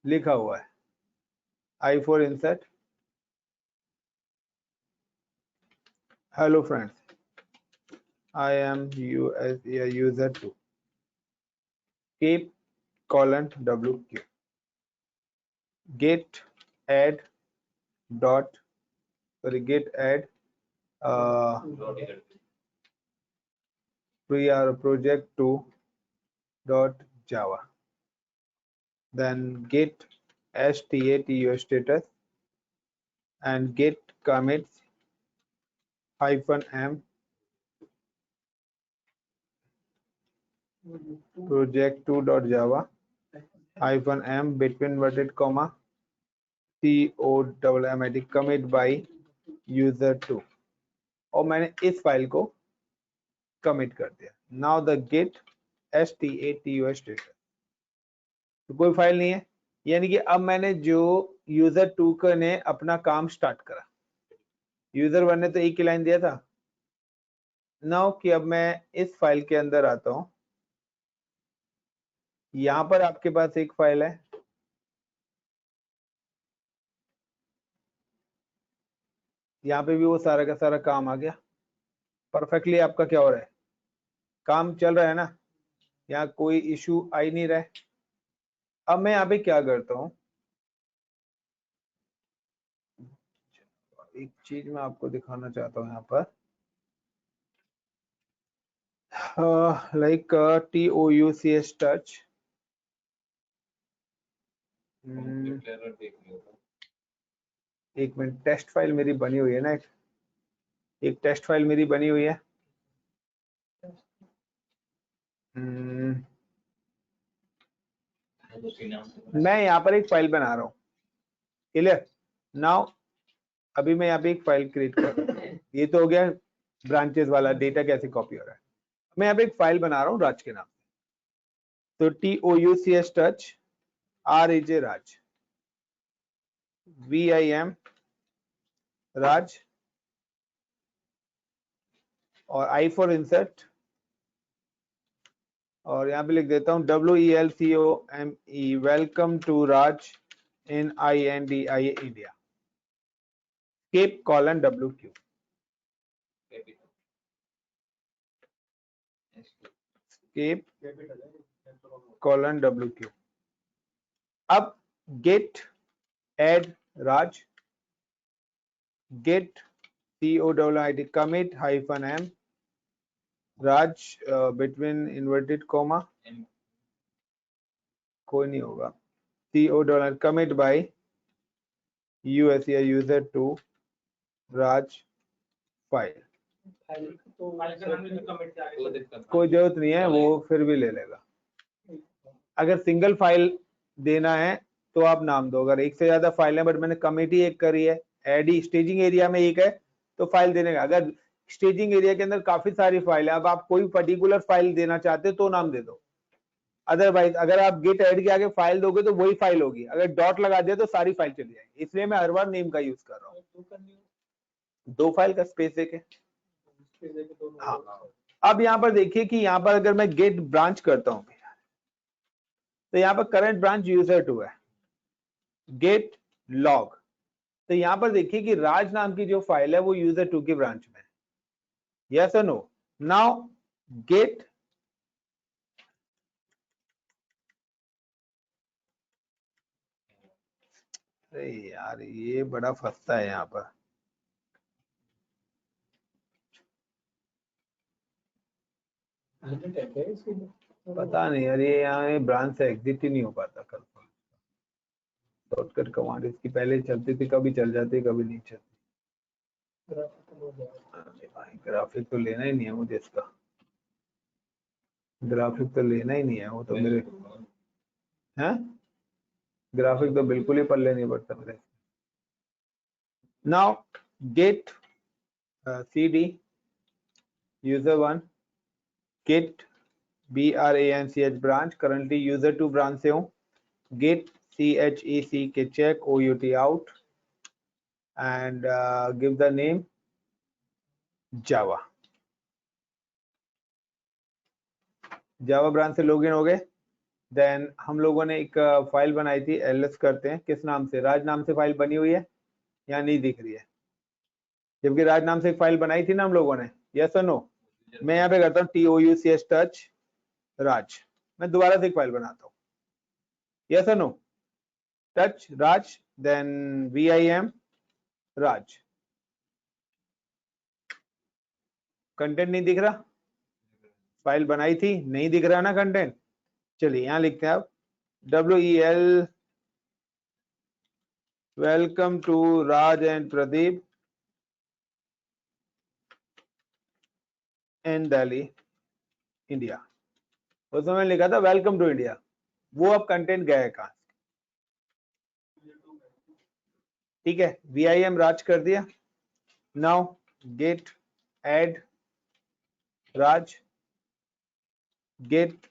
[SPEAKER 2] लिखा हुआ है, i4 insert, hello friends, I am user 2, keep colon wq, get add dot get add project 2 dot java, then get status and get commits -m project 2 dot java -m between inverted comma commit commit by user 2, और मैंने इस file को commit कर दिया। Now the gate status, तो कोई file नहीं है, यानी कि अब मैंने जो यूजर 2 ने अपना काम स्टार्ट करा, यूजर 1 ने तो एक ही लाइन दिया था। नाउ कि अब मैं इस फाइल के अंदर आता हूं, यहां पर आपके पास एक फाइल है, यहाँ पे भी वो सारा का सारा काम आ गया परफेक्टली, आपका क्या हो रहा है, काम चल रहा है ना, यहाँ कोई इशू आ ही नहीं रहा है। अब मैं यहाँ पे क्या करता हूँ, एक चीज मैं आपको दिखाना चाहता हूँ यहाँ पर, लाइक touch टच, एक मिनट, टेस्ट फाइल मेरी बनी हुई है ना, एक टेस्ट फाइल मेरी बनी हुई है। मैं यहाँ पर एक फाइल बना रहा हूँ, क्लियर। नाउ अभी मैं यहाँ पे एक फाइल क्रिएट कर रहा हूँ। ये तो हो गया ब्रांचेस वाला, डेटा कैसे कॉपी हो रहा है। मैं यहाँ पे एक फाइल बना रहा हूँ राज के नाम, तो TOUCH टच RAJ राज, VIM राज, और I फॉर इंसर्ट, और यहाँ पे लिख देता हूँ WELCOME, welcome to Raj in INDIA India, cap colon WQ, cap colon WQ। अब git add Raj, git COIT commit -m Raj between inverted comma, कोई नहीं होगा, CO commit by US या यूजर टू राज फाइल। कोई जरूरत नहीं है, वो फिर भी ले लेगा। अगर सिंगल फाइल देना है तो आप नाम दो, अगर एक से ज्यादा फाइल है बट मैंने कमिटी एक करी है, एड ही स्टेजिंग एरिया में एक है तो फाइल देने का। अगर स्टेजिंग एरिया के अंदर काफी सारी फाइल है, अब आप कोई पर्टिकुलर फाइल देना चाहते हो तो नाम दे दो, अदरवाइज अगर आप गेट ऐड के आगे फाइल दोगे तो वही फाइल होगी, अगर डॉट लगा दिया तो सारी फाइल चली जाएगी, इसलिए मैं हर बार नेम का यूज कर रहा हूँ। दो फाइल का स्पेस देके, हाँ। अब यहाँ पर देखिए कि यहाँ पर अगर मैं गेट ब्रांच करता हूँ तो यहाँ पर करंट ब्रांच यूजर टू है, गेट लॉग, तो यहाँ पर देखिए कि राज नाम की जो फाइल है वो यूजर टू की ब्रांच में है, यस और नो। नाउ गेट अरे यार ये बड़ा फंसता है यहाँ पर, पता नहीं यार, ये यहाँ ब्रांच से एग्जिट ही नहीं हो पाता। कल शॉर्टकट कमांड इसकी पहले चलती थी, कभी चल जाती कभी नहीं चलती। ग्राफिक तो लेना ही नहीं है मुझे, इसका ग्राफिक तो लेना ही नहीं है, वो तो मेरे हैं, ग्राफिक तो बिल्कुल ही पल्ले नहीं पड़ता मेरे। Now get CD user 1, get BRANCH branch, currently user 2 branch से हूँ, get CHEC के check OUT out and give the name Java। Java branch से लॉगिन हो गए। देन हम लोगों ने एक फाइल बनाई थी, ls करते हैं, किस नाम से, राज नाम से फाइल बनी हुई है या नहीं दिख रही है, जबकि राज नाम से एक फाइल बनाई थी ना हम लोगों ने, यस और नो। मैं यहाँ पे करता हूँ TOUCH टच राज, मैं दोबारा से एक फाइल बनाता हूँ, यस और नो, टच राज, देन VIM राज, कंटेंट नहीं दिख रहा, फाइल बनाई थी नहीं दिख रहा ना कंटेंट। चलिए यहां लिखते हैं अब WEL welcome to Raj and Pradeep in Delhi India, उस समय लिखा था वेलकम टू इंडिया, वो अब कंटेंट गया है कहां, ठीक है। VIM राज कर दिया। Now get add Raj, gate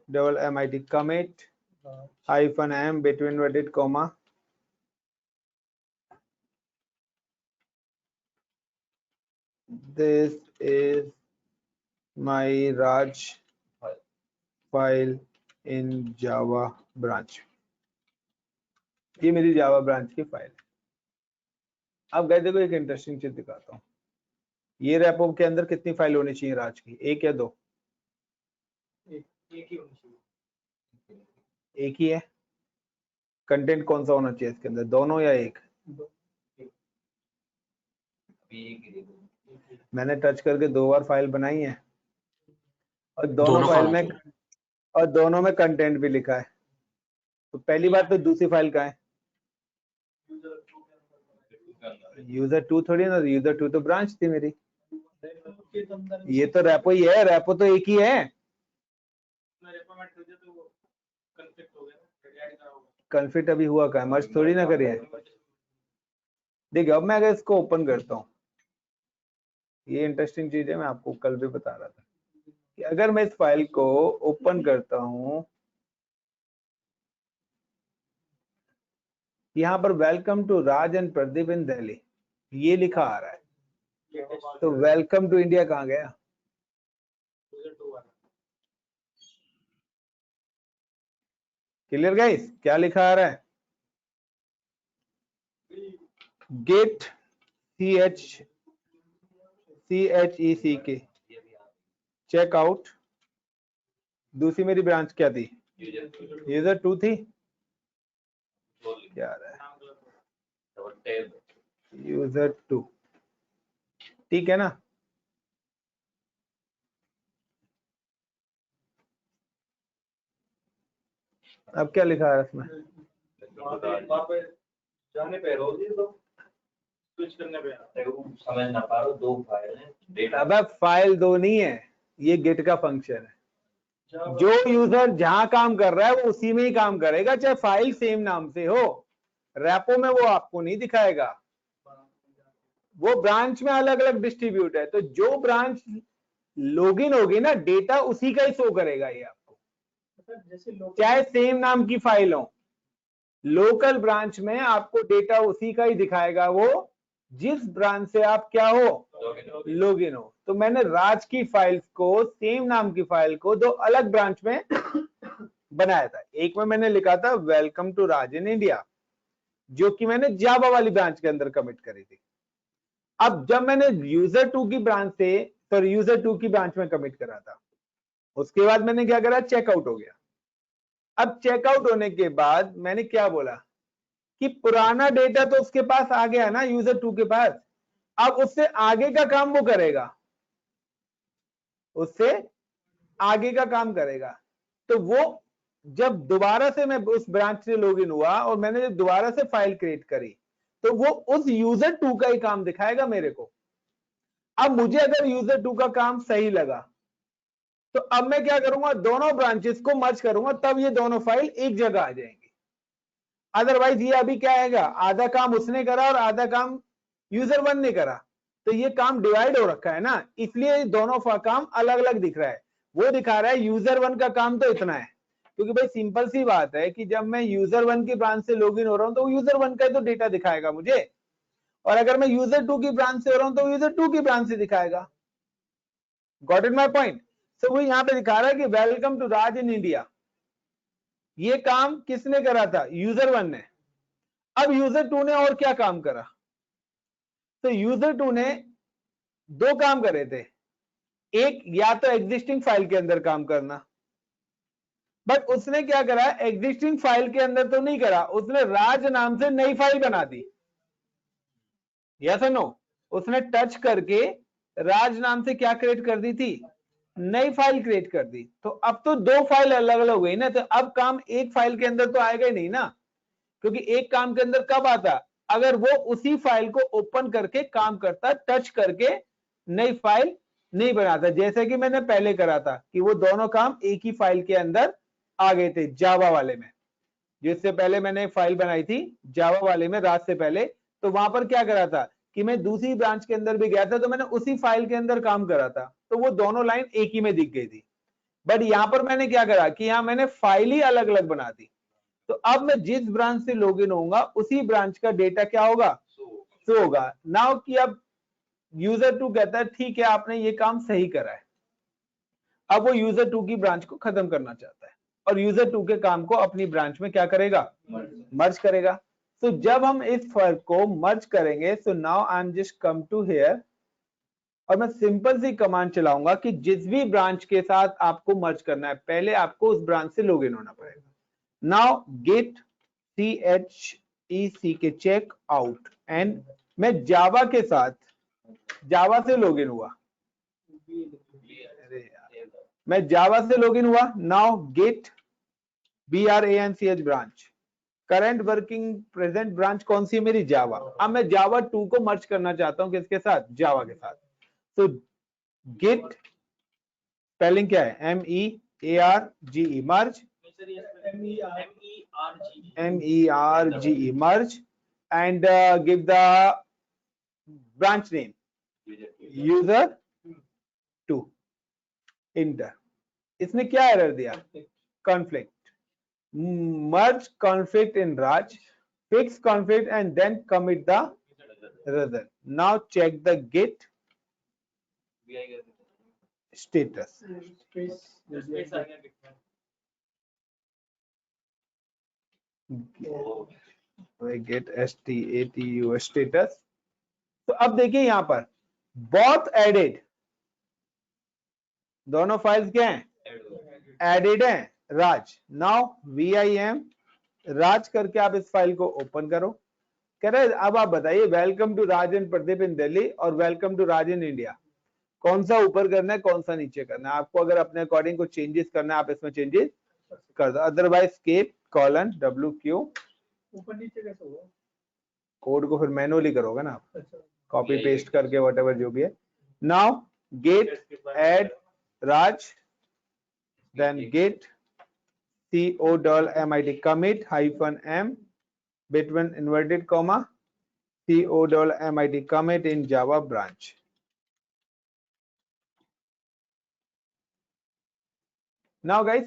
[SPEAKER 2] COMMIT commit -m between inverted comma this is my Raj file in Java branch, ये मेरी जावा ब्रांच की फाइल है। अब गए देखो एक इंटरेस्टिंग चीज दिखाता हूँ, ये रेपो के अंदर कितनी फाइल होनी चाहिए राज की, एक या दो, एक ही है। कंटेंट कौन सा होना चाहिए इसके अंदर, दोनों या एक, मैंने टच करके 2 बार फाइल बनाई है और दोनों फाइल में, और दोनों में कंटेंट भी लिखा है, तो पहली बात तो दूसरी फाइल का है, यूजर 2 थोड़ी ना, यूजर 2 तो ब्रांच थी मेरी। ये तो रेपो ही है, रेपो तो एक ही है। कन्फ्लिक्ट अभी हुआ क्या, मर्ज थोड़ी ना करिए। देखिए अब मैं अगर इसको ओपन करता हूँ, ये इंटरेस्टिंग चीज है, मैं आपको कल भी बता रहा था कि अगर मैं इस फाइल को ओपन करता हूँ, यहाँ पर welcome to Raj and Pradeep in Delhi ये लिखा आ रहा है, तो वेलकम टू इंडिया कहाँ गया? क्लियर गाइस, क्या लिखा आ रहा है? Git CHECK check out. दूसरी मेरी ब्रांच क्या थी? यूजर 2 थी। क्या आ रहा है? यूजर 2, ठीक है ना? अब क्या लिखा है इसमें?
[SPEAKER 3] जाने पे रोज ही तो स्विच करने पे समझ ना पा रहा, दो फाइल है डेटा।
[SPEAKER 2] अब फाइल दो नहीं है, ये गेट का फंक्शन है। जो यूजर जहां काम कर रहा है वो उसी में ही काम करेगा, चाहे फाइल सेम नाम से हो। रैपो में वो आपको नहीं दिखाएगा, वो ब्रांच में अलग अलग डिस्ट्रीब्यूट है। तो जो ब्रांच लॉगिन होगी ना, डेटा उसी का ही शो करेगा ये आपको, चाहे सेम नाम की फाइल हो। लोकल ब्रांच में आपको डेटा उसी का ही दिखाएगा, वो जिस ब्रांच से आप क्या हो, लॉगिन हो। तो मैंने राज की फाइल्स को, सेम नाम की फाइल को दो अलग ब्रांच में बनाया था। एक में मैंने लिखा था welcome to Raj in India, जो कि मैंने जावा वाली ब्रांच के अंदर कमिट करी थी। अब जब मैंने यूजर 2 की ब्रांच से, सॉरी यूजर 2 की ब्रांच में कमिट करा था, उसके बाद मैंने क्या करा, चेकआउट हो गया। अब चेकआउट होने के बाद मैंने क्या बोला कि पुराना डेटा तो उसके पास आ गया ना, यूजर 2 के पास। अब उससे आगे का काम वो करेगा, उससे आगे का काम करेगा। तो वो जब दोबारा से मैं उस ब्रांच से लॉगिन हुआ और मैंने जब दोबारा से फाइल क्रिएट करी, तो वो उस यूजर 2 का ही काम दिखाएगा मेरे को। अब मुझे अगर यूजर 2 का काम सही लगा, तो अब मैं क्या करूंगा, दोनों ब्रांचेस को मर्ज करूंगा, तब ये दोनों फाइल एक जगह आ जाएंगी। अदरवाइज ये अभी क्या आएगा, आधा काम उसने करा और आधा काम यूजर 1 ने करा, तो ये काम डिवाइड हो रखा है ना, इसलिए दोनों काम अलग अलग दिख रहा है। वो दिखा रहा है यूजर 1 का काम तो इतना है, क्योंकि भाई सिंपल सी बात है कि जब मैं यूजर 1 की ब्रांच से लॉगिन हो रहा हूं तो यूजर 1 का तो डेटा दिखाएगा मुझे, और अगर मैं यूजर 2 की ब्रांच से हो रहा हूं तो यूजर 2 की ब्रांच से दिखाएगा। Got it my point? So वो यहां पे दिखा रहा है कि welcome to Raj in India, ये काम किसने करा था, यूजर 1 ने। अब यूजर 2 ने और क्या काम करा, तो यूजर 2 ने दो काम करे थे। एक, या तो एग्जिस्टिंग फाइल के अंदर काम करना, बट उसने क्या करा, एग्जिस्टिंग फाइल के अंदर तो नहीं करा, उसने राज नाम से नई फाइल बना दी। यस और नो? उसने टच करके राज नाम से क्या क्रिएट कर दी थी, नई फाइल क्रिएट कर दी। तो अब तो दो फाइल अलग अलग हुई ना, तो अब काम एक फाइल के अंदर तो आएगा ही नहीं ना, क्योंकि एक काम के अंदर कब आता, अगर वो उसी फाइल को ओपन करके काम करता, टच करके नई फाइल नहीं बनाता, जैसे कि मैंने पहले करा था कि वो दोनों काम एक ही फाइल के अंदर आ गए थे जावा वाले में। जिससे पहले मैंने फाइल बनाई थी जावा वाले में रात से पहले, तो वहां पर क्या करा था कि मैं दूसरी ब्रांच के अंदर भी गया था, तो मैंने उसी फाइल के अंदर काम करा था, तो वो दोनों लाइन एक ही में दिख गई थी। बट यहां पर मैंने क्या करा कि यहां मैंने फाइल ही अलग अलग बना दी। तो अब मैं जिस ब्रांच से लॉगिन होऊंगा उसी ब्रांच का डेटा क्या होगा, शो होगा। नाउ कि अब यूजर 2 कहता है ठीक है आपने ये काम सही करा है, अब वो यूजर 2 की ब्रांच को खत्म करना चाहता है और यूजर 2 के काम को अपनी ब्रांच में क्या करेगा, मर्ज करेगा। तो जब हम इस फर्क को मर्ज करेंगे, so now I am just come to here और मैं सिंपल सी कमांड चलाऊंगा कि जिस भी ब्रांच के साथ आपको मर्ज करना है, पहले आपको उस ब्रांच से लॉगिन होना पड़ेगा। Now git CHECK check out, and मैं जावा के साथ, जावा से लॉगिन हुआ, मैं जावा से लॉगिन हुआ। Now git BRANCH branch, current working present branch कौन सी है मेरी? जावा। अब मैं जावा 2 को मर्ज करना चाहता हूं किसके साथ? जावा के साथ। तो गिट स्पेलिंग क्या है? MEARGE merge, MERGE merge and give the branch name user 2 inter. इसने क्या एरर दिया? Conflict. merge conflict in Raj, fix conflict and then commit the result. Now check the git status. Git statu status. तो अब देखिए यहां पर both added, दोनों files क्या हैं? एडेड हैं राज। नाउ VIM राज करके आप इस फाइल को ओपन करो। कह रहे अब आप बताइए welcome to Raj and Pradeep in Delhi और welcome to Raj in India, कौन सा ऊपर करना है, कौन सा नीचे करना है? आपको अगर अपने अकॉर्डिंग को चेंजेस करना है आप इसमें चेंजेस कर दो, अदरवाइज स्केप कॉलन WQ।
[SPEAKER 5] ऊपर नीचे कैसे होगा?
[SPEAKER 2] कोड को फिर मैनुअली करोगे ना आप, कॉपी पेस्ट करके व्हाटएवर जो भी है। Now get add Raj, then git COMMIT commit -m between inverted comma COMMIT commit in Java branch। Now guys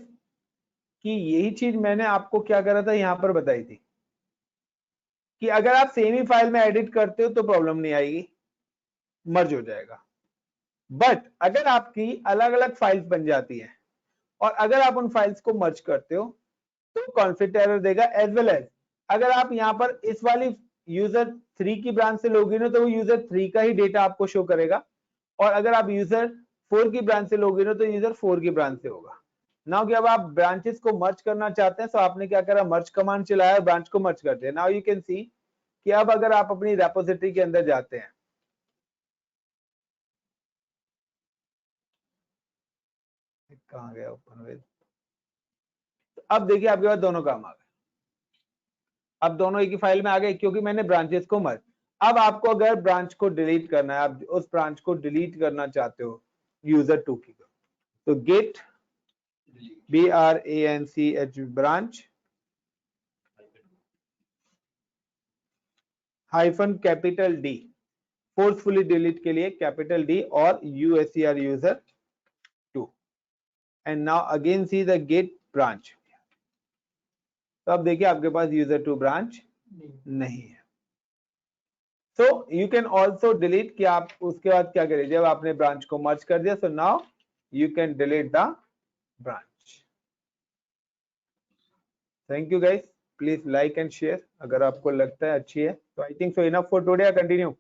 [SPEAKER 2] कि यही चीज मैंने आपको क्या करा था यहां पर बताई थी कि अगर आप सेम ही फाइल में एडिट करते हो तो प्रॉब्लम नहीं आएगी, मर्ज हो जाएगा। बट अगर आपकी अलग अलग फाइल्स बन जाती हैं और अगर आप उन फाइल्स को मर्ज करते हो तो कॉन्फ्लिक्ट एरर देगा। एज वेल एज अगर आप यहां पर इस वाली यूजर 3 की ब्रांच से लॉगिन हो तो वो यूजर 3 का ही डेटा आपको शो करेगा, और अगर आप यूजर 4 की ब्रांच से लॉगिन हो तो यूजर 4 की ब्रांच से होगा। नाउ कि अब आप ब्रांचेस को मर्ज करना चाहते हैं तो आपने क्या करा? मर्ज कमांड चलाया और ब्रांच को मर्ज कर दिया। नाउ यू कैन सी कि अब अगर आप अपनी रेपोजिटरी के अंदर जाते हैं, कहां गया ओपन विद, अब देखिए आपके पास दोनों काम आ गए। अब दोनों एक ही फाइल में आ गए क्योंकि मैंने ब्रांचेस को मर्ज। अब आपको अगर ब्रांच को डिलीट करना है, आप उस ब्रांच को डिलीट करना चाहते हो यूजर 2 की, तो git BRANCH branch -D forcefully delete के लिए कैपिटल D और USER user 2 and now again see the git branch. तो अब देखिए आपके पास यूजर 2 ब्रांच नहीं है। So you can also delete कि आप उसके बाद क्या करें, जब आपने ब्रांच को मर्ज कर दिया सो now you can delete the branch. Thank you guys, please like and share अगर आपको लगता है अच्छी है तो। I think so enough for today, continue.